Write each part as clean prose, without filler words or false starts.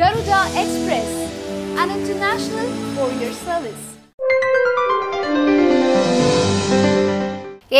Garuda Express, an international courier service.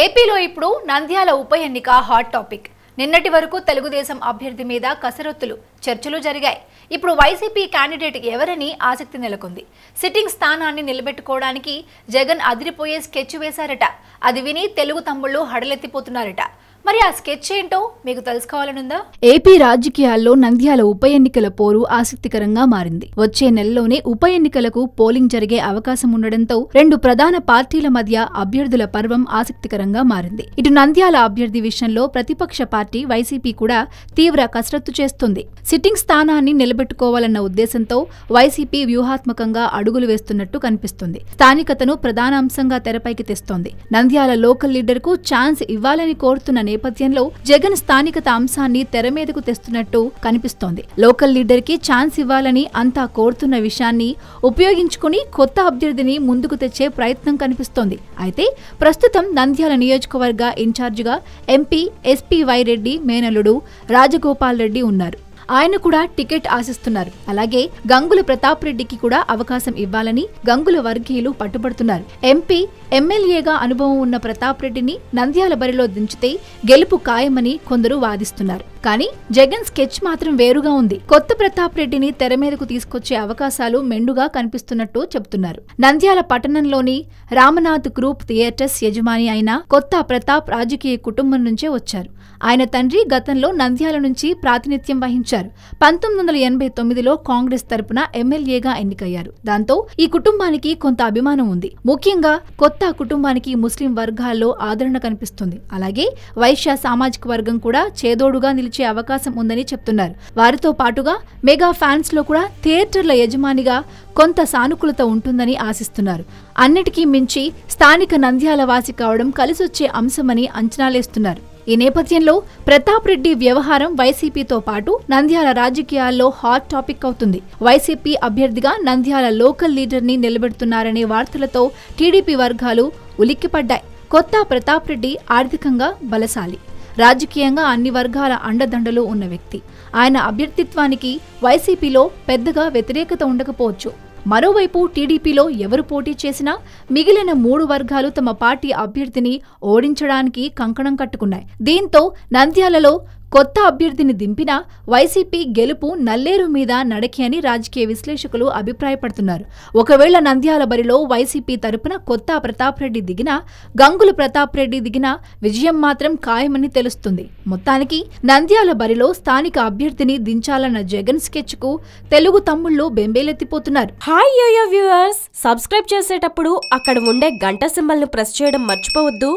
ఏపీలో ఇప్పుడు నంద్యాల ఉప ఎన్నిక హాట్ టాపిక్. నిన్నటి వరకు తెలుగుదేశం అభ్యర్థి మీద కసరత్తులు చర్చలు జరిగాయి. ఇప్పుడు వైసీపీ క్యాండిడేట్ ఎవరని ఆసక్తి నెలకొంది. సిట్టింగ్ స్థానాన్ని నిలబెట్టుకోవడానికి జగన్ అదిరిపోయే స్కెచ్ వేశారట. అది విని తెలుగు తమ్ముళ్ళు హడలెత్తిపోతున్నారట. మరి ఆ స్కెచ్ ఏంటో మీకు తెలుసుకోవాలనుందా? ఏపీ రాజకీయాల్లో నంద్యాల ఉప ఎన్నికల పోరు ఆసక్తికరంగా మారింది. వచ్చే నెలలోనే ఉప ఎన్నికలకు పోలింగ్ జరిగే అవకాశం ఉండడంతో రెండు ప్రధాన పార్టీల మధ్య అభ్యర్థుల పర్వం ఆసక్తికరంగా మారింది. ఇటు నంద్యాల అభ్యర్థి విషయంలో ప్రతిపక్ష పార్టీ వైసీపీ కూడా తీవ్ర కసరత్తు చేస్తుంది. సిట్టింగ్ స్థానాన్ని నిలబెట్టుకోవాలన్న ఉద్దేశంతో వైసీపీ వ్యూహాత్మకంగా అడుగులు వేస్తున్నట్టు కనిపిస్తుంది. స్థానికతను ప్రధాన అంశంగా తెరపైకి తెస్తోంది. నంద్యాల లోకల్ లీడర్ కు ఛాన్స్ ఇవ్వాలని కోరుతున్న నేపథ్యంలో జగన్ స్థానికత అంశాన్ని తెర మీదకు తెస్తున్నట్టు కనిపిస్తోంది. లోకల్ లీడర్ కి ఛాన్స్ ఇవ్వాలని అంతా కోరుతున్న విషయాన్ని ఉపయోగించుకుని కొత్త అభ్యర్థిని ముందుకు తెచ్చే ప్రయత్నం కనిపిస్తోంది. అయితే ప్రస్తుతం నంద్యాల నియోజకవర్గ ఇన్ఛార్జిగా ఎంపీ ఎస్పీవై రెడ్డి మేనల్లుడు రాజగోపాల్ రెడ్డి ఉన్నారు. ఆయన కూడా టికెట్ ఆశిస్తున్నారు. అలాగే గంగుల ప్రతాప్ రెడ్డికి కూడా అవకాశం ఇవ్వాలని గంగుల వర్గీయులు పట్టుబడుతున్నారు. ఎంపీ ఎమ్మెల్యేగా అనుభవం ఉన్న ప్రతాప్ రెడ్డిని నంద్యాల బరిలో దించితే గెలుపు ఖాయమని కొందరు వాదిస్తున్నారు. కానీ జగన్ స్కెచ్ మాత్రం వేరుగా ఉంది. కొత్త ప్రతాప్ రెడ్డిని తెర మీదకు తీసుకొచ్చే అవకాశాలు మెండుగా కనిపిస్తున్నట్టు చెబుతున్నారు. నంద్యాల పట్టణంలోని రామనాథ్ గ్రూప్ థియేటర్స్ యజమాని అయిన కొత్త ప్రతాప్ రాజకీయ కుటుంబం నుంచే వచ్చారు. ఆయన తండ్రి గతంలో నంద్యాల నుంచి ప్రాతినిధ్యం వహించారు. 1989లో కాంగ్రెస్ తరపున ఎమ్మెల్యేగా ఎన్నికయ్యారు. దాంతో ఈ కుటుంబానికి కొంత అభిమానం ఉంది. ముఖ్యంగా కొత్త కుటుంబానికి ముస్లిం వర్గాల్లో ఆదరణ కనిపిస్తుంది. అలాగే వైశ్య సామాజిక వర్గం కూడా చేదోడుగా నిలిచే అవకాశం ఉందని చెప్తున్నారు. వారితో పాటుగా మెగా ఫ్యాన్స్ లో కూడా థియేటర్ల యజమానిగా కొంత సానుకూలత ఉంటుందని ఆశిస్తున్నారు. అన్నిటికీ మించి స్థానిక నంద్యాల వాసి కావడం కలిసొచ్చే అంశమని అంచనాలేస్తున్నారు. ఈ నేపథ్యంలో ప్రతాప్ రెడ్డి వ్యవహారం వైసీపీతో పాటు నంద్యాల రాజకీయాల్లో హాట్ టాపిక్ అవుతుంది. వైసీపీ అభ్యర్థిగా నంద్యాల లోకల్ లీడర్ ని నిలబెడుతున్నారనే వార్తలతో టీడీపీ వర్గాలు ఉలిక్కిపడ్డాయి. కొత్త ప్రతాప్ రెడ్డి ఆర్థికంగా బలశాలి, రాజకీయంగా అన్ని వర్గాల అండదండలు ఉన్న వ్యక్తి. ఆయన అభ్యర్థిత్వానికి వైసీపీలో పెద్దగా వ్యతిరేకత ఉండకపోవచ్చు. మరోవైపు టీడీపీలో ఎవరు పోటీ చేసినా మిగిలిన 3 వర్గాలు తమ పార్టీ అభ్యర్థిని ఓడించడానికి కంకణం కట్టుకున్నాయి. దీంతో నంద్యాలలో కొత్త అభ్యర్థిని దింపినా వైసీపీ గెలుపు నల్లేరు మీద నడకి అని రాజకీయ విశ్లేషకులు అభిప్రాయపడుతున్నారు. ఒకవేళ నంద్యాల బరిలో వైసీపీ తరపున కొత్త ప్రతాప్ రెడ్డి దిగినా, గంగుల ప్రతాప్ రెడ్డి దిగినా విజయం మాత్రం ఖాయమని తెలుస్తుంది. మొత్తానికి నంద్యాల బరిలో స్థానిక అభ్యర్థిని దించాలన్న జగన్ స్కెచ్ కు తెలుగు తమ్ముళ్ళు బెంబేలెత్తిపోతున్నారు. హాయ్ యోయో వ్యూవర్స్, సబ్స్క్రైబ్ చేసేటప్పుడు అక్కడ ఉండే గంట సింబల్ ను ప్రెస్ చేయడం మర్చిపోవద్దు.